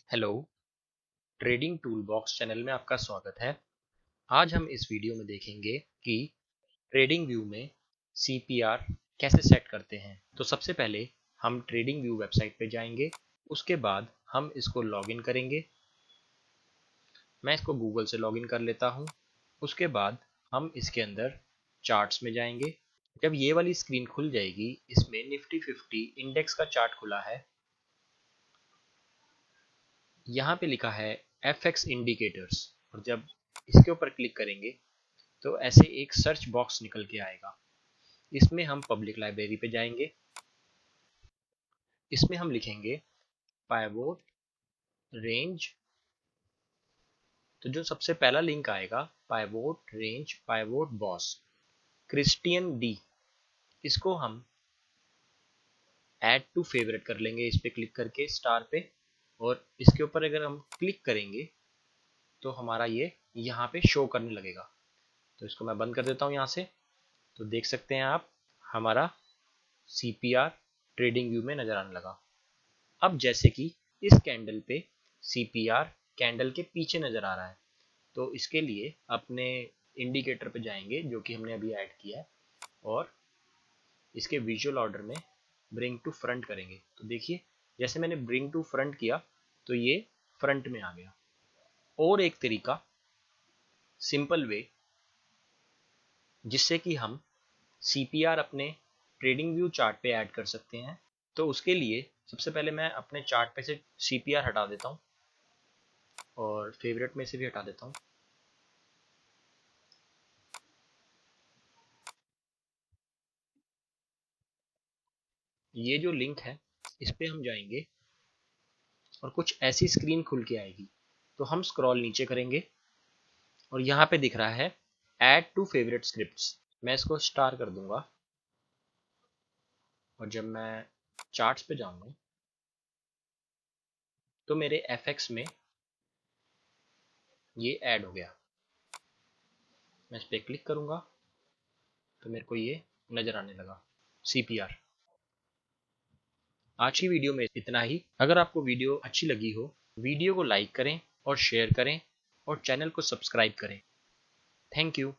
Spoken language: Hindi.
Hello, trading tool box channel में आपका स्वागत है। आज हम इस वीडियो में देखेंगे कि ट्रेडिंग व्यू में सीपीआर कैसे सेट करते हैं। तो सबसे पहले हम ट्रेडिंग व्यू वेबसाइट पे जाएंगे, उसके बाद हम इसको लॉगिन करेंगे। मैं इसको गूगल से लॉगिन कर लेता हूँ। उसके बाद हम इसके अंदर चार्ट्स में जाएंगे। जब ये वाली स्क्रीन खुल जाएगी, इसमें निफ्टी 50 इंडेक्स का चार्ट खुला है। यहाँ पे लिखा है FX इंडिकेटर्स, और जब इसके ऊपर क्लिक करेंगे तो ऐसे एक सर्च बॉक्स निकल के आएगा। इसमें हम पब्लिक लाइब्रेरी पे जाएंगे। इसमें हम लिखेंगे पाइवोट रेंज। तो जो सबसे पहला लिंक आएगा, pivot range pivot boss Christian D, इसको हम ऐड टू फेवरेट कर लेंगे इस पे क्लिक करके स्टार पे। और इसके ऊपर अगर हम क्लिक करेंगे तो हमारा ये यहाँ पे शो करने लगेगा। तो इसको मैं बंद कर देता हूँ यहाँ से। तो देख सकते हैं आप, हमारा सीपीआर ट्रेडिंग व्यू में नजर आने लगा। अब जैसे कि इस कैंडल पे सीपीआर कैंडल के पीछे नजर आ रहा है, तो इसके लिए अपने इंडिकेटर पे जाएंगे जो कि हमने अभी ऐड किया है, और इसके विजुअल ऑर्डर में ब्रिंग टू फ्रंट करेंगे। तो देखिए, जैसे मैंने ब्रिंग टू फ्रंट किया तो ये फ्रंट में आ गया। और एक तरीका, सिंपल वे, जिससे कि हम सीपीआर अपने ट्रेडिंग व्यू चार्ट पे ऐड कर सकते हैं। तो उसके लिए सबसे पहले मैं अपने चार्ट पे से सीपीआर हटा देता हूँ और फेवरेट में से भी हटा देता हूँ। ये जो लिंक है, इस पे हम जाएंगे और कुछ ऐसी स्क्रीन खुल के आएगी। तो हम स्क्रॉल नीचे करेंगे और यहाँ पे दिख रहा है ऐड टू फेवरेट स्क्रिप्ट्स। मैं इसको स्टार कर दूंगा, और जब मैं चार्ट्स पे जाऊंगा तो मेरे एफएक्स में ये ऐड हो गया। मैं इस पर क्लिक करूंगा तो मेरे को ये नजर आने लगा सीपीआर। आज की वीडियो में इतना ही। अगर आपको वीडियो अच्छी लगी हो, वीडियो को लाइक करें और शेयर करें और चैनल को सब्सक्राइब करें। Thank you.